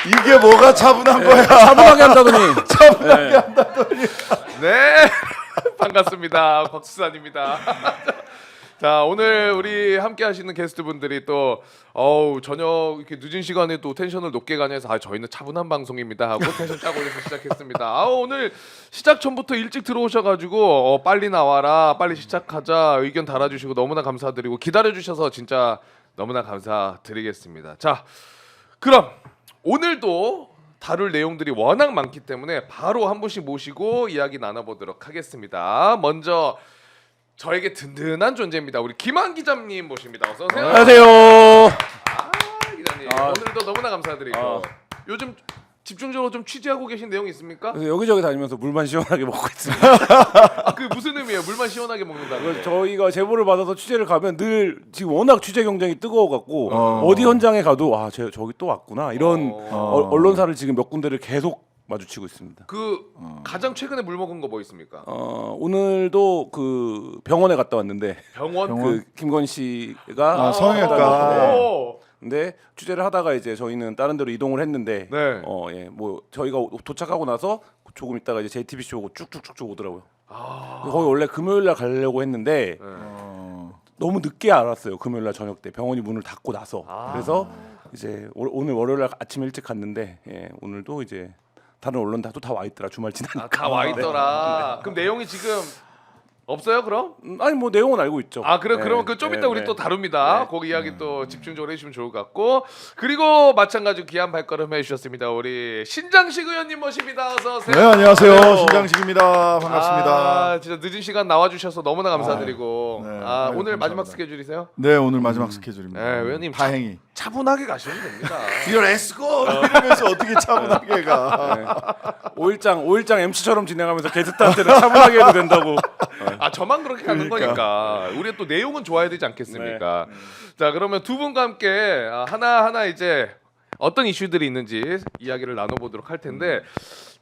이게 뭐가 차분한 거야? 차분하게 한다더니. 차분하게 한다더니. 네. 반갑습니다. 곽수산입니다. 자, 오늘 우리 함께 하시는 게스트분들이 또 저녁 이렇게 늦은 시간에 또 텐션을 높게 가냐해서 저희는 차분한 방송입니다 하고 텐션 짜고 해서 시작했습니다. 오늘 시작 전부터 일찍 들어오셔가지고 빨리 나와라, 빨리 시작하자 의견 달아주시고 너무나 감사드리고 기다려주셔서 진짜 너무나 감사드리겠습니다. 자, 그럼 오늘도 다룰 내용들이 워낙 많기 때문에 바로 한 분씩 모시고 이야기 나눠보도록 하겠습니다. 먼저 저에게 든든한 존재입니다. 우리 김한 기자님 모십니다. 어서 오세요. 안녕하세요. 기자님 오늘도 너무나 감사드리고 요즘 집중적으로 좀 취재하고 계신 내용이 있습니까? 그래서 여기저기 다니면서 물만 시원하게 먹고 있습니다. 그 무슨 의미예요? 물만 시원하게 먹는다는 게? 저희가 제보를 받아서 취재를 가면 늘 지금 워낙 취재 경쟁이 뜨거워갖고 어디 현장에 가도 저기 또 왔구나 이런 언론사를 지금 몇 군데를 계속 마주치고 있습니다. 가장 최근에 물 먹은 거 뭐 있습니까? 오늘도 그 병원에 갔다 왔는데 병원? 그 김건 씨가 성형외과. 근데 취재를 하다가 이제 저희는 다른 데로 이동을 했는데 네. 뭐 저희가 도착하고 나서 조금 있다가 이제 JTBC 오고 쭉쭉쭉 오더라고요. 거기 원래 금요일 날 가려고 했는데 너무 늦게 알았어요. 금요일 날 저녁 때 병원이 문을 닫고 나서. 그래서 이제 오늘 월요일 날 아침 일찍 갔는데 오늘도 이제 다른 언론들 다 와 있더라. 주말 지나니까. 다 와 있더라. 그럼 내용이 지금 없어요? 그럼? 아니 뭐 내용은 알고 있죠. 그러면 그 좀 이따 우리 또 다룹니다. 거기 이야기 또 집중적으로 해주시면 좋을 것 같고 그리고 마찬가지로 귀한 발걸음 해주셨습니다. 우리 신장식 의원님 모십니다. 어서 오세요. 네, 안녕하세요. 신장식입니다. 반갑습니다. 진짜 늦은 시간 나와주셔서 너무나 감사드리고 네, 오늘 감사합니다. 마지막 스케줄이세요? 네, 오늘 마지막 스케줄입니다. 네, 의원님 다행히. 차분하게 가시면 됩니다. 이거 렛츠고 이러면서 어떻게 차분하게 가? 5일장 MC처럼 진행하면서 게스트한테는 차분하게 해도 된다고. 저만 그렇게 가는 거니까 우리 또 내용은 좋아야 되지 않겠습니까? 자, 그러면 두 분과 함께 하나하나 이제 어떤 이슈들이 있는지 이야기를 나눠보도록 할 텐데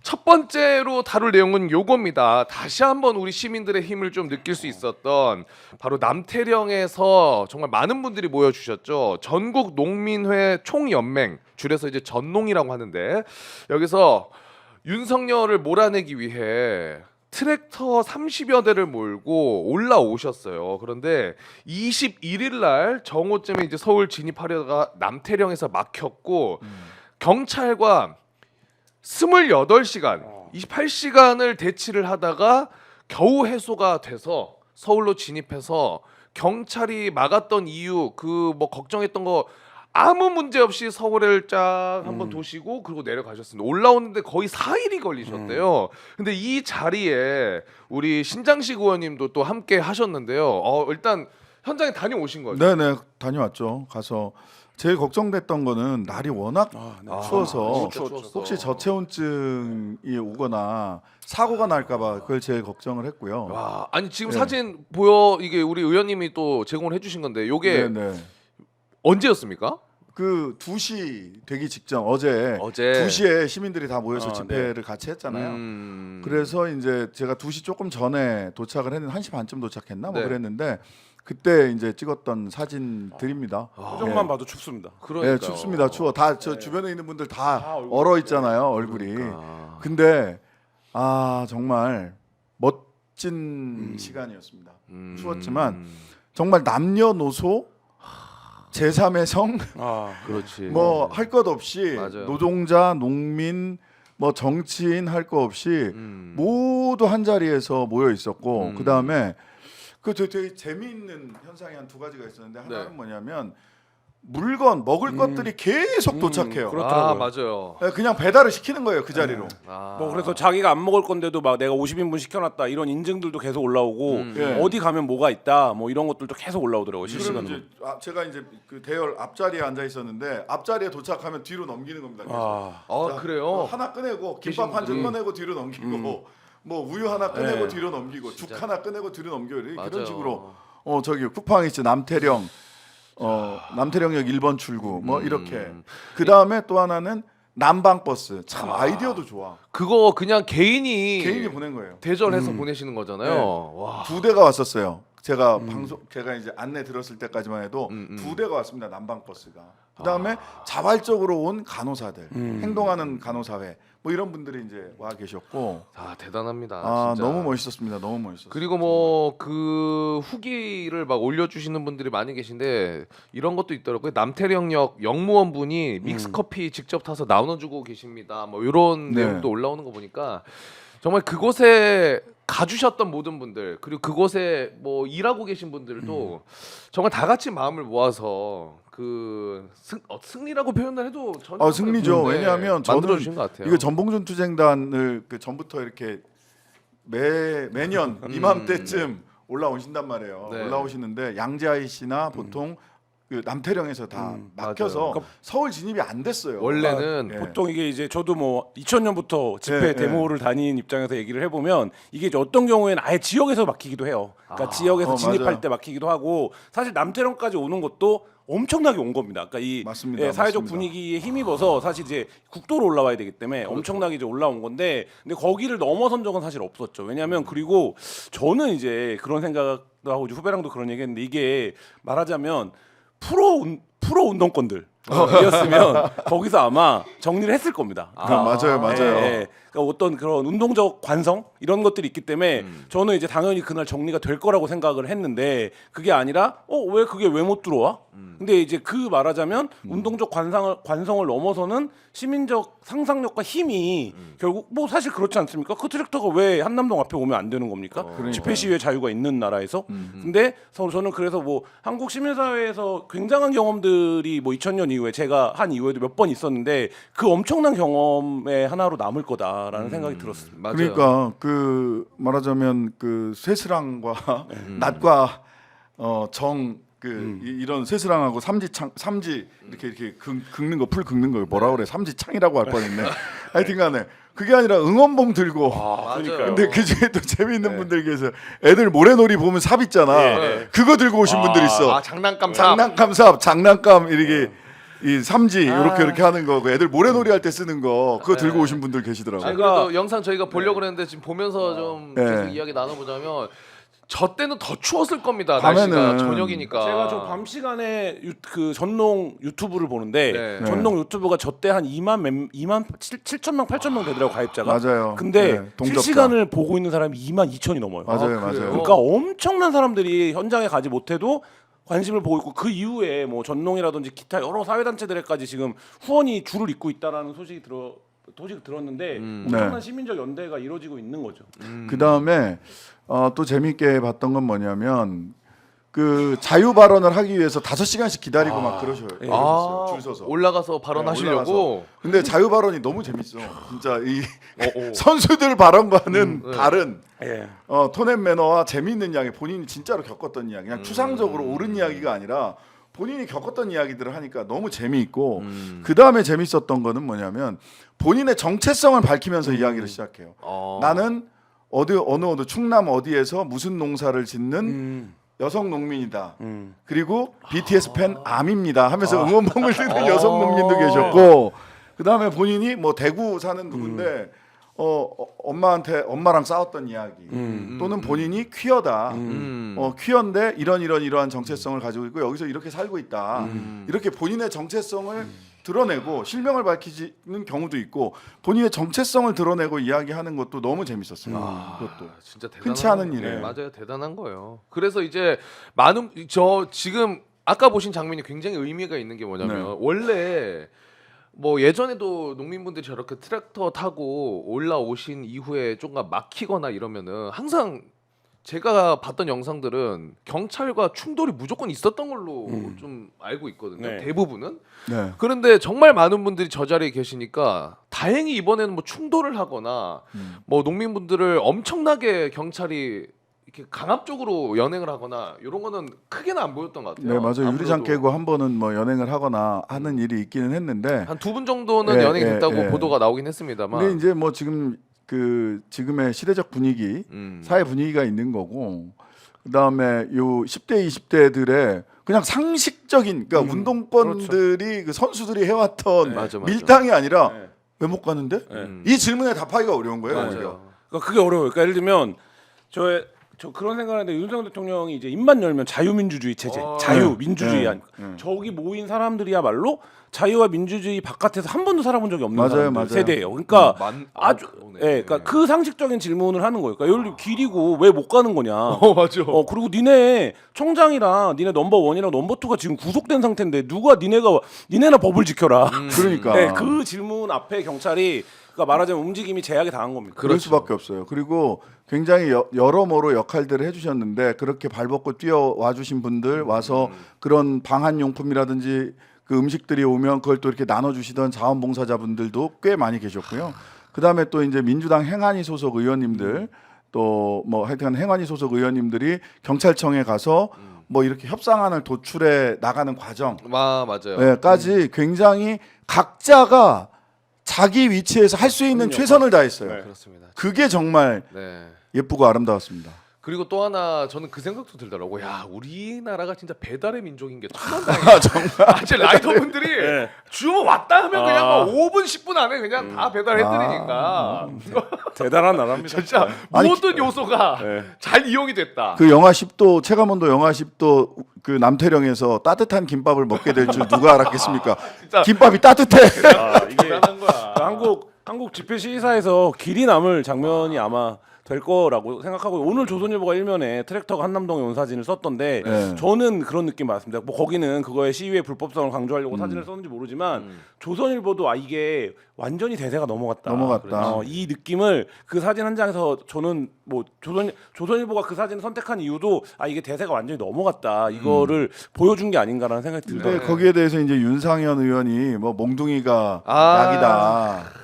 첫 번째로 다룰 내용은 요겁니다. 다시 한번 우리 시민들의 힘을 좀 느낄 수 있었던 바로 남태령에서 정말 많은 분들이 모여주셨죠. 전국 농민회 총연맹, 줄여서 이제 전농이라고 하는데 여기서 윤석열을 몰아내기 위해 트랙터 30여 대를 몰고 올라오셨어요. 그런데 21일 날 정오쯤에 이제 서울 진입하려다가 남태령에서 막혔고 경찰과 28시간, 28시간을 대치를 하다가 겨우 해소가 돼서 서울로 진입해서 경찰이 막았던 이유 그 뭐 걱정했던 거 아무 문제 없이 서울을 쫙 한번 도시고 그리고 내려가셨습니다. 올라오는데 거의 4일이 걸리셨대요. 근데 이 자리에 우리 신장식 의원님도 또 함께 하셨는데요. 일단 현장에 다녀오신 거죠? 네네, 다녀왔죠. 가서 제일 걱정됐던 거는 날이 워낙 추워서 혹시 저체온증이 오거나 사고가 날까봐 그걸 제일 걱정을 했고요. 와, 아니 지금 사진 보여 이게 우리 의원님이 또 제공을 해주신 건데 요게 네네. 언제였습니까? 그 2시 되기 직전 어제 2시에 시민들이 다 모여서 집회를 같이 했잖아요. 그래서 이제 제가 2시 조금 전에 도착을 했는데 1시 반쯤 도착했나 뭐 그랬는데 그때 이제 찍었던 사진들입니다. 표정만 봐도 춥습니다. 그러니까요. 네, 춥습니다. 추워. 다 저 주변에 있는 분들 다 얼어 있잖아요, 얼굴이. 근데 정말 멋진 시간이었습니다. 추웠지만 정말 남녀노소 제3의 성 그렇지. 뭐 할 것 없이 맞아요. 노동자, 농민, 뭐 정치인 할 거 없이 모두 한 자리에서 모여 있었고 그 다음에 그 되게 재미있는 현상이 한 두 가지가 있었는데 하나는 뭐냐면 물건 먹을 것들이 계속 도착해요. 그렇더라고요. 맞아요. 네, 그냥 배달을 시키는 거예요 그 자리로. 뭐 그래서 자기가 안 먹을 건데도 막 내가 50인분 시켜놨다 이런 인증들도 계속 올라오고 어디 가면 뭐가 있다 뭐 이런 것들도 계속 올라오더라고요 그럼 실시간으로. 이제 제가 이제 그 대열 앞자리에 앉아 있었는데 앞자리에 도착하면 뒤로 넘기는 겁니다. 계속. 자, 그래요? 하나 꺼내고 김밥 한 점 꺼내고 뒤로 넘기고 뭐 우유 하나 꺼내고 뒤로 넘기고 죽 하나 꺼내고 뒤로 넘기고 그런 식으로 저기 쿠팡이츠 남태령 남태령역 1번 출구 뭐 이렇게 그 다음에 또 하나는 난방버스 참 아이디어도 좋아. 그거 그냥 개인이 보낸 거예요. 대절해서 보내시는 거잖아요. 와. 2대가 왔었어요. 제가 제가 이제 안내 들었을 때까지만 해도 2대가 왔습니다. 난방 버스가. 그다음에 자발적으로 온 간호사들, 행동하는 간호사회 뭐 이런 분들이 이제 와 계셨고 대단합니다. 진짜. 너무 멋있었습니다. 너무 멋있었어요. 그리고 뭐 그 후기를 막 올려주시는 분들이 많이 계신데 이런 것도 있더라고요. 남태령역 영무원분이 믹스커피 직접 타서 나눠주고 계십니다. 뭐 이런 네. 내용도 올라오는 거 보니까 정말 그곳에 가주셨던 모든 분들 그리고 그곳에 뭐 일하고 계신 분들도 정말 다 같이 마음을 모아서 그 승리라고 표현을 해도 전혀 승리죠. 네, 왜냐하면 만들어 저는 주신 것 같아요. 이거 전봉준 투쟁단을 그 전부터 이렇게 매년 이맘때쯤 올라오신단 말이에요. 네. 올라오시는데 양재하이 씨나 보통 그 남태령에서 다 막혀서 맞아요. 서울 진입이 안 됐어요. 원래는 예. 보통 이게 이제 저도 뭐 2000년부터 집회 예, 데모를 다닌 입장에서 얘기를 해보면 이게 이제 어떤 경우에는 아예 지역에서 막히기도 해요. 그러니까 지역에서 진입할 맞아요. 때 막히기도 하고 사실 남태령까지 오는 것도 엄청나게 온 겁니다. 그러니까 이 맞습니다. 사회적 맞습니다. 분위기에 힘입어서 사실 이제 국도로 올라와야 되기 때문에 엄청나게 이제 올라온 건데 근데 거기를 넘어선 적은 사실 없었죠. 왜냐하면 그리고 저는 이제 그런 생각도 하고 이제 후배랑도 그런 얘기했는데 이게 말하자면 프로 운동권들이었으면 거기서 아마 정리를 했을 겁니다. 맞아요. 예. 그러니까 어떤 그런 운동적 관성 이런 것들이 있기 때문에 저는 이제 당연히 그날 정리가 될 거라고 생각을 했는데 그게 아니라 왜 그게 왜 못 들어와? 근데 이제 그 말하자면 운동적 관성을 넘어서는 시민적 상상력과 힘이 결국 뭐 사실 그렇지 않습니까? 그 트랙터가 왜 한남동 앞에 오면 안 되는 겁니까? 집회 시위의 자유가 있는 나라에서. 근데 저는 그래서 뭐 한국 시민사회에서 굉장한 경험들이 뭐 2000년 이후에 제가 한 이후에도 몇 번 있었는데 그 엄청난 경험의 하나로 남을 거다라는 생각이 들었습니다. 맞아요. 그러니까 그 말하자면 그 쇠스랑과 낫과 이런 쇠스랑하고 삼지 이렇게 긁는 거 풀 긁는 거 뭐라 그래 삼지창이라고 할 뻔했네. 하여튼간에 그게 아니라 응원봉 들고. 맞아요. 근데 그 중에 또 재미있는 분들 계세요. 애들 모래놀이 보면 삽 있잖아. 그거 들고 오신 분들 있어. 장난감 삽. 장난감 삽, 장난감 이렇게 이 삼지 이렇게 하는 거, 그 애들 모래놀이 할 때 쓰는 거 그거 들고 오신 분들 계시더라고요. 아니, 그래도 영상 저희가 보려고 그랬는데 지금 보면서 좀 네. 계속 이야기 나눠보자면 저 때는 더 추웠을 겁니다. 밤에는 날씨가 저녁이니까. 제가 저 밤 시간에 그 전농 유튜브를 보는데 네. 전농 유튜브가 저 때 한 2만 7천 명, 8천 명 되더라고 가입자가. 맞아요. 근데 네, 동접자. 실시간을 보고 있는 사람이 2만 2천이 넘어요. 맞아요, 그래요? 맞아요. 그러니까 엄청난 사람들이 현장에 가지 못해도 관심을 보고 있고 그 이후에 뭐 전농이라든지 기타 여러 사회단체들에까지 지금 후원이 줄을 잇고 있다라는 소식이 들었는데 엄청난 네. 시민적 연대가 이루어지고 있는 거죠. 그 다음에 또 재밌게 봤던 건 뭐냐면 그 자유 발언을 하기 위해서 5시간씩 기다리고 막 그러셨어요. 줄 서서. 올라가서 발언하시려고. 올라가서. 근데 자유 발언이 너무 재밌어. 진짜 이 선수들 발언과는 다른 예. 톤앤 매너와 재미있는 이야기, 본인이 진짜로 겪었던 이야기, 그냥 추상적으로 옳은 이야기가 아니라 본인이 겪었던 이야기들을 하니까 너무 재미있고 그 다음에 재밌었던 거는 뭐냐면 본인의 정체성을 밝히면서 이야기를 시작해요. 나는 어느 충남 어디에서 무슨 농사를 짓는 여성 농민이다. 그리고 BTS 팬 암입니다 하면서 응원봉을 드는 여성 농민도 계셨고 그 다음에 본인이 뭐 대구 사는 누군데 엄마랑 싸웠던 이야기 또는 본인이 퀴어다. 퀴어인데 이러한 정체성을 가지고 있고 여기서 이렇게 살고 있다. 이렇게 본인의 정체성을 드러내고 실명을 밝히는 경우도 있고 본인의 정체성을 드러내고 이야기하는 것도 너무 재밌었어요. 그것도 진짜 대단한 흔치 않은 거예요. 일이에요. 맞아요, 대단한 거예요. 그래서 이제 저 지금 아까 보신 장면이 굉장히 의미가 있는 게 뭐냐면 원래 뭐 예전에도 농민분들이 저렇게 트랙터 타고 올라오신 이후에 좀가 막히거나 이러면은 항상 제가 봤던 영상들은 경찰과 충돌이 무조건 있었던 걸로 좀 알고 있거든요. 네. 대부분은. 네. 그런데 정말 많은 분들이 저 자리에 계시니까 다행히 이번에는 뭐 충돌을 하거나 뭐 농민분들을 엄청나게 경찰이 이렇게 강압적으로 연행을 하거나 이런 거는 크게는 안 보였던 것 같아요. 네 맞아요. 유리장 아무래도 깨고 한 번은 뭐 연행을 하거나 하는 일이 있기는 했는데 한 2분 정도는 예, 연행이 예, 됐다고 예. 보도가 나오긴 했습니다만. 근데 이제 뭐 지금의 시대적 분위기, 사회 분위기가 있는 거고 그다음에 요 10대 20대들의 그냥 상식적인 그러니까 운동권들이 그 선수들이 해왔던 맞아. 밀당이 아니라 네. 왜 못 가는데? 네. 이 질문에 답하기가 어려운 거예요. 오히려. 맞아요. 그러니까 그게 어려워요. 그러니까 예를 들면 저 그런 생각하는데 윤석열 대통령이 이제 입만 열면 자유민주주의 체제, 자유민주주의 아니 저기 모인 사람들이야말로 자유와 민주주의 바깥에서 한 번도 살아본 적이 없는 사람들 세대예요. 그러니까 아주 그러니까 그 상식적인 질문을 하는 거예요. 그러니까 여기 길이고 왜 못 가는 거냐. 맞아. 그리고 니네 청장이랑 니네 넘버 원이랑 넘버 투가 지금 구속된 상태인데 누가 니네나 법을 지켜라. 그러니까 네, 그 질문 앞에 경찰이 그러니까 말하자면 움직임이 제약이 당한 겁니다. 그럴 수밖에 없어요. 그리고 굉장히 여러모로 역할들을 해주셨는데 그렇게 발벗고 뛰어와 주신 분들 와서 그런 방한용품이라든지 그 음식들이 오면 그걸 또 이렇게 나눠주시던 자원봉사자분들도 꽤 많이 계셨고요. 그 다음에 또 이제 민주당 행안위 소속 의원님들 또 뭐 하여튼 행안위 소속 의원님들이 경찰청에 가서 뭐 이렇게 협상안을 도출해 나가는 과정 맞아요. 까지 굉장히 각자가 자기 위치에서 할 수 있는 최선을 다했어요. 네. 그렇습니다. 그게 정말 네. 예쁘고 아름다웠습니다. 그리고 또 하나 저는 그 생각도 들더라고. 야, 우리나라가 진짜 배달의 민족인 게 천만다행이야. 정말. 진짜 라이더분들이 주문 왔다 하면 그냥 뭐 5분 10분 안에 그냥 다 배달해드리니까 대단한 나라입니다. 진짜 모든 요소가 잘 이용이 됐다. 그 영하 10도 체감온도 영하 10도 그 남태령에서 따뜻한 김밥을 먹게 될 줄 누가 알았겠습니까? 진짜 김밥이 따뜻해. 이게 대단한 거야. 한국 집회 시위사에서 길이 남을 장면이 아마 될 거라고 생각하고 오늘 조선일보가 일면에 트랙터가 한남동에 온 사진을 썼던데 네. 저는 그런 느낌 받았습니다. 뭐 거기는 그거의 시위의 불법성을 강조하려고 사진을 썼는지 모르지만 조선일보도 이게 완전히 대세가 넘어갔다. 이 느낌을 그 사진 한 장에서 저는 뭐 조선일보가 그 사진을 선택한 이유도 이게 대세가 완전히 넘어갔다. 이거를 보여준 게 아닌가라는 생각이 근데 들더라고요. 거기에 대해서 이제 윤상현 의원이 뭐 몽둥이가 약이다.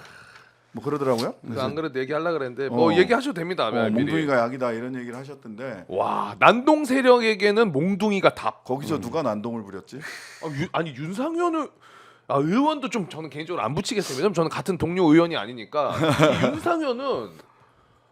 뭐 그러더라고요. 안 그래도 얘기하려고 그랬는데 뭐 얘기하셔도 됩니다. 미리. 몽둥이가 약이다 이런 얘기를 하셨던데 와, 난동 세력에게는 몽둥이가 답. 거기서 누가 난동을 부렸지? 아니 윤상현 의원도 좀 저는 개인적으로 안 붙이겠습니다. 왜냐면 저는 같은 동료 의원이 아니니까 이 윤상현은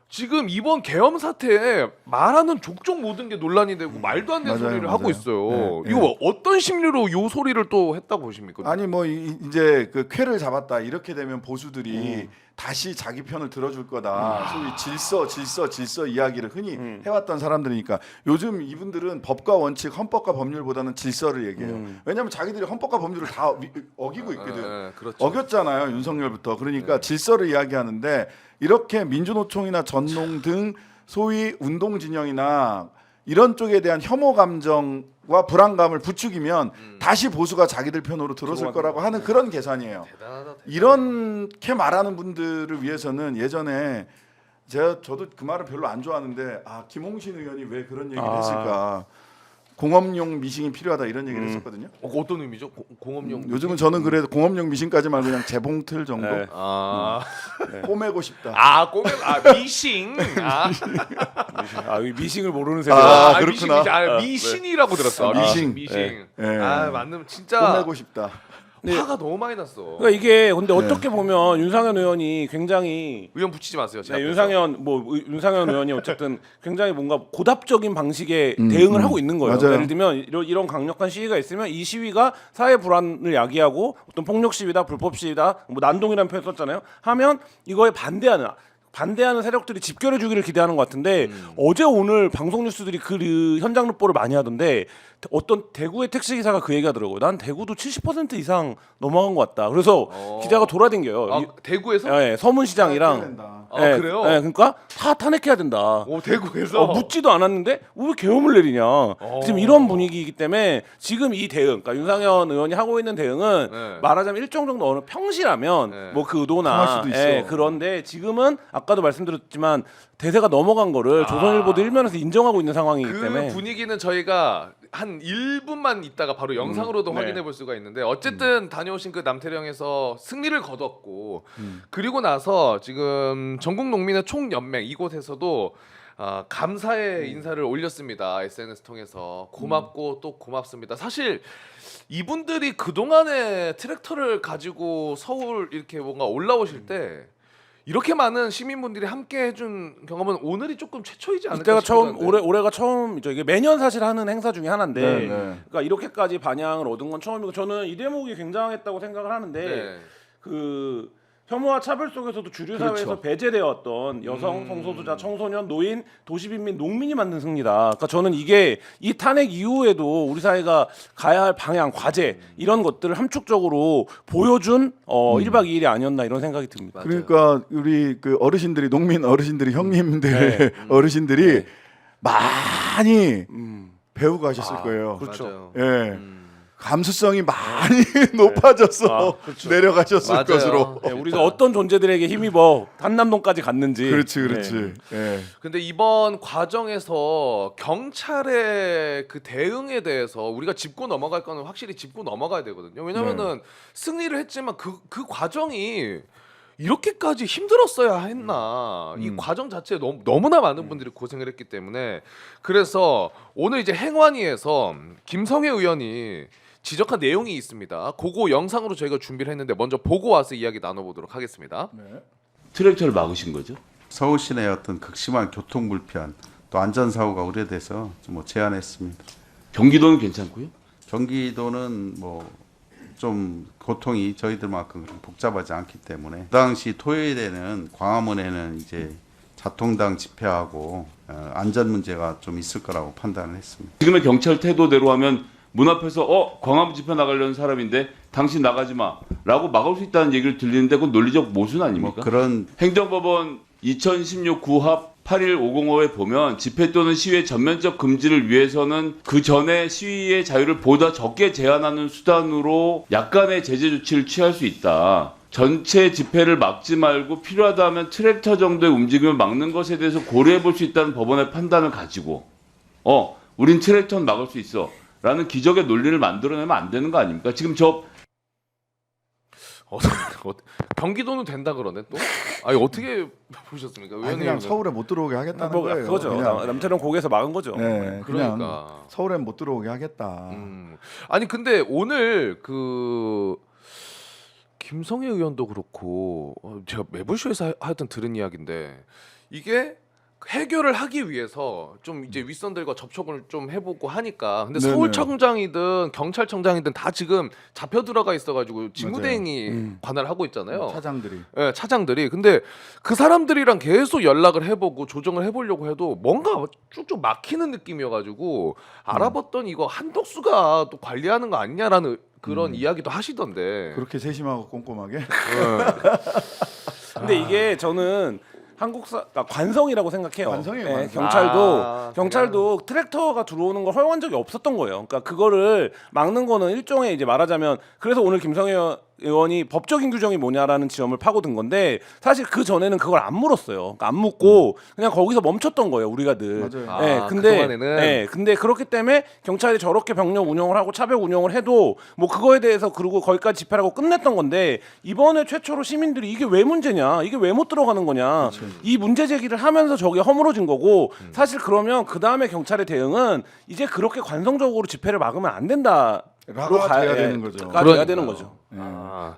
지금 이번 계엄 사태에 말하는 족족 모든 게 논란이 되고 말도 안 되는 소리를 하고 있어요. 네, 이거 어떤 심리로 요 소리를 또 했다고 보십니까? 아니 뭐 이제 그 쾌를 잡았다 이렇게 되면 보수들이 다시 자기 편을 들어줄 거다. 소위 질서 이야기를 흔히 해왔던 사람들이니까 요즘 이분들은 법과 원칙, 헌법과 법률보다는 질서를 얘기해요. 왜냐하면 자기들이 헌법과 법률을 다 어기고 있거든. 그렇죠. 어겼잖아요 윤석열부터. 그러니까 질서를 이야기하는데 이렇게 민주노총이나 전농 등 소위 운동 진영이나 이런 쪽에 대한 혐오 감정과 불안감을 부추기면 다시 보수가 자기들 편으로 들어설 거라고 하는 그런 계산이에요. 대단하다. 이렇게 말하는 분들을 위해서는 예전에 저도 그 말을 별로 안 좋아하는데 김홍신 의원이 왜 그런 얘기를 했을까? 공업용 미싱이 필요하다 이런 얘기를 했었거든요. 어떤 의미죠? 공업용. 요즘은 저는 그래도 공업용 미싱까지만 그냥 재봉틀 정도 꼬매고 싶다. 미싱. 미싱을 모르는 세대. 그렇구나. 미신이라고 들었어. 미싱. 맞는 진짜 꼬매고 싶다. 화가 너무 많이 났어. 그러니까 이게 근데 어떻게 보면 윤상현 의원이 굉장히 의원 붙이지 마세요. 윤상현 의원이 어쨌든 굉장히 뭔가 고답적인 방식의 대응을 하고 있는 거예요. 맞아요. 예를 들면 이런 강력한 시위가 있으면 이 시위가 사회 불안을 야기하고 어떤 폭력 시위다, 불법 시위다, 뭐 난동이라는 표현 썼잖아요. 하면 이거에 반대하는 세력들이 집결해 주기를 기대하는 것 같은데 어제 오늘 방송 뉴스들이 그 현장 르포를 많이 하던데 어떤 대구의 택시 기사가 그 얘기하더라고요. 난 대구도 70% 이상 넘어간 것 같다. 그래서 기자가 돌아댕겨요. 대구에서? 네, 서문시장이랑. 그래요? 네, 그러니까 다 탄핵해야 된다. 대구에서 묻지도 않았는데 왜 계엄을 내리냐. 지금 이런 분위기이기 때문에 지금 이 대응, 그러니까 윤상현 의원이 하고 있는 대응은 말하자면 일정 정도 어느 평시라면 뭐 그 의도나 그런데 지금은 아까도 말씀드렸지만 대세가 넘어간 거를 조선일보도 일면에서 인정하고 있는 상황이기 때문에 그 분위기는 저희가 한 1분만 있다가 바로 영상으로도 확인해 볼 수가 있는데 어쨌든 다녀오신 그 남태령에서 승리를 거뒀고 그리고 나서 지금 전국 농민의 총연맹 이곳에서도 감사의 인사를 올렸습니다. SNS 통해서 고맙고 또 고맙습니다. 사실 이분들이 그동안에 트랙터를 가지고 서울 이렇게 뭔가 올라오실 때 이렇게 많은 시민분들이 함께 해준 경험은 오늘이 조금 최초이지 않을까 이때가 처음 싶기도 한데. 올해가 처음이죠. 이게 매년 사실 하는 행사 중에 하나인데 네. 그러니까 이렇게까지 반향을 얻은 건 처음이고 저는 이 대목이 굉장했다고 생각을 하는데 네. 그 혐오와 차별 속에서도 주류 사회에서 그렇죠. 배제되었던 여성, 성소수자, 청소년, 노인, 도시빈민, 농민이 만든 승리다. 그러니까 저는 이게 이 탄핵 이후에도 우리 사회가 가야 할 방향, 과제 이런 것들을 함축적으로 보여준 1박 2일이 아니었나 이런 생각이 듭니다. 그러니까 우리 그 어르신들이 농민 어르신들이 형님들 어르신들이 많이 배우고 가셨을 거예요. 그렇죠. 예. 감수성이 많이 높아져서 그렇죠. 내려가셨을 맞아요. 것으로. 네, 우리가 어떤 존재들에게 힘입어 한남동까지 갔는지. 그렇지. 예. 근데 이번 과정에서 경찰의 그 대응에 대해서 우리가 짚고 넘어갈 거는 확실히 짚고 넘어가야 되거든요. 왜냐면은 승리를 했지만 그 과정이 이렇게까지 힘들었어야 했나. 이 과정 자체에 너무나 많은 분들이 고생을 했기 때문에 그래서 오늘 이제 행완위에서 김성애 의원이 지적한 내용이 있습니다. 그거 영상으로 저희가 준비를 했는데 먼저 보고 와서 이야기 나눠보도록 하겠습니다. 트랙터를 막으신 거죠? 서울 시내의 어떤 극심한 교통 불편 또 안전 사고가 우려돼서 뭐 제안했습니다. 경기도는 괜찮고요. 경기도는 뭐 좀 고통이 저희들만큼 그렇게 복잡하지 않기 때문에 그 당시 토요일에는 광화문에는 이제 자통당 집회하고 안전 문제가 좀 있을 거라고 판단을 했습니다. 지금의 경찰 태도대로 하면 문 앞에서 광화문 집회 나가려는 사람인데 당신 나가지 마라고 막을 수 있다는 얘기를 들리는데 그건 논리적 모순 아닙니까? 뭐 그런 행정법원 2016 구합 81505에 보면 집회 또는 시위의 전면적 금지를 위해서는 그 전에 시위의 자유를 보다 적게 제한하는 수단으로 약간의 제재 조치를 취할 수 있다. 전체 집회를 막지 말고 필요하다면 트랙터 정도의 움직임을 막는 것에 대해서 고려해 볼 수 있다는 법원의 판단을 가지고 우린 트랙터는 막을 수 있어 라는 기적의 논리를 만들어내면 안 되는 거 아닙니까? 지금 경기도는 된다 그러네 또. 아니 어떻게 보셨습니까? 아니, 의원님 그냥 서울에 못 들어오게 하겠다는 뭐, 거예요. 그거죠. 그냥, 남태령 고개에서 막은 거죠. 네, 그냥 그러니까. 서울에 못 들어오게 하겠다. 아니 근데 오늘 그 김성애 의원도 그렇고 제가 매불쇼에서 하여튼 들은 이야기인데 이게 해결을 하기 위해서 좀 이제 윗선들과 접촉을 좀 해보고 하니까 근데 네네. 서울청장이든 경찰청장이든 다 지금 잡혀 들어가 있어가지고 직무대행이 관할을 하고 있잖아요. 차장들이. 네, 차장들이. 근데 그 사람들이랑 계속 연락을 해보고 조정을 해보려고 해도 뭔가 쭉쭉 막히는 느낌이어가지고 알아봤더니 이거 한덕수가 또 관리하는 거 아니냐라는 그런 이야기도 하시던데. 그렇게 세심하고 꼼꼼하게. 근데 이게 저는 관성이라고 생각해요. 관성이에요, 네, 관성. 경찰도 트랙터가 들어오는 걸 허용한 적이 없었던 거예요. 그러니까 그거를 막는 거는 일종의 이제 말하자면 그래서 오늘 김성애 의원이 법적인 규정이 뭐냐라는 지점을 파고든 건데 사실 그 전에는 그걸 안 물었어요. 그러니까 안 묻고 그냥 거기서 멈췄던 거예요. 우리가 늘. 맞아요. 아, 그동안에는? 근데 그렇기 때문에 경찰이 저렇게 병력 운영을 하고 차벽 운영을 해도 뭐 그거에 대해서 그러고 거기까지 집회하고 끝냈던 건데 이번에 최초로 시민들이 이게 왜 문제냐, 이게 왜 못 들어가는 거냐, 이 문제 제기를 하면서 저게 허물어진 거고 사실 그러면 그 다음에 경찰의 대응은 이제 그렇게 관성적으로 집회를 막으면 안 된다. 라고 돼야 되는 거죠. 돼야 되는 거죠.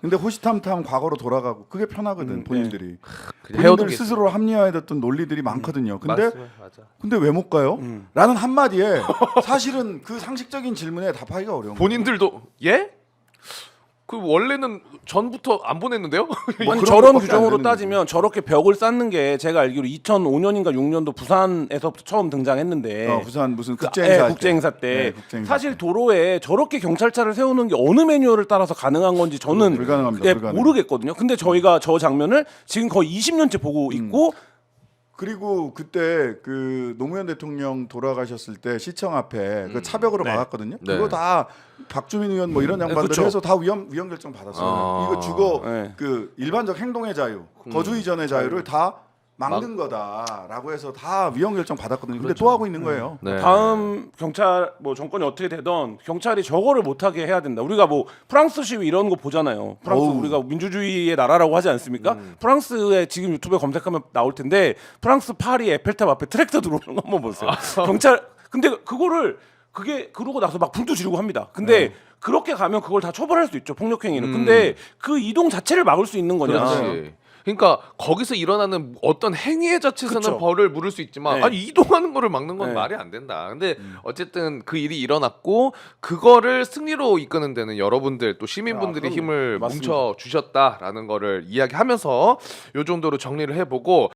근데 호시탐탐 과거로 돌아가고 그게 편하거든 본인들이. 그냥 본인들 헤어지겠지. 스스로 합리화해뒀던 논리들이 많거든요. 근데 맞아. 근데 왜 못 가요? 라는 한마디에 사실은 그 상식적인 질문에 답하기가 어려운 거예요. 본인들도 예? 그 원래는 전부터 안 보냈는데요? 아니 그런 저런 것밖에 안 규정으로 되는 따지면 저렇게 벽을 쌓는 게 제가 알기로 2005년인가 6년도 부산에서 처음 등장했는데 부산 무슨 국제행사 국제행사 때 네, 국제행사 사실 때. 도로에 저렇게 경찰차를 세우는 게 어느 매뉴얼을 따라서 가능한 건지 저는 불가능합니다, 그게 불가능. 모르겠거든요. 근데 저희가 저 장면을 지금 거의 20년째 보고 있고 그리고 그때 그 노무현 대통령 돌아가셨을 때 시청 앞에 그 차벽으로 막았거든요. 네. 그거 다 박주민 의원 뭐 이런 양반들 그쵸. 해서 다 위헌 결정 받았어요. 이거 주거 네. 그 일반적 행동의 자유, 거주 이전의 자유를 다 막는 거다라고 해서 다 위헌 결정 받았거든요. 근데 또 하고 있는 거예요. 네. 다음 경찰 뭐 정권이 어떻게 되던 경찰이 저거를 못하게 해야 된다. 우리가 뭐 프랑스 시위 이런 거 보잖아요. 프랑스 어우. 우리가 민주주의의 나라라고 하지 않습니까? 프랑스에 지금 유튜브에 검색하면 나올 텐데 프랑스 파리 에펠탑 앞에 트랙터 들어오는 거 한번 보세요. 경찰 근데 그거를 그게 그러고 나서 막 불도 지르고 합니다. 근데 그렇게 가면 그걸 다 처벌할 수 있죠. 폭력 행위는. 근데 그 이동 자체를 막을 수 있는 거냐? 그렇지. 그러니까 거기서 일어나는 어떤 행위의 자체에서는 그쵸. 벌을 물을 수 있지만 네. 아니 이동하는 거를 막는 건 네. 말이 안 된다. 근데 어쨌든 그 일이 일어났고 그거를 승리로 이끄는 데는 여러분들 또 시민분들이 그럼요. 힘을 맞습니다. 뭉쳐 주셨다라는 거를 이야기하면서 요 정도로 정리를 해보고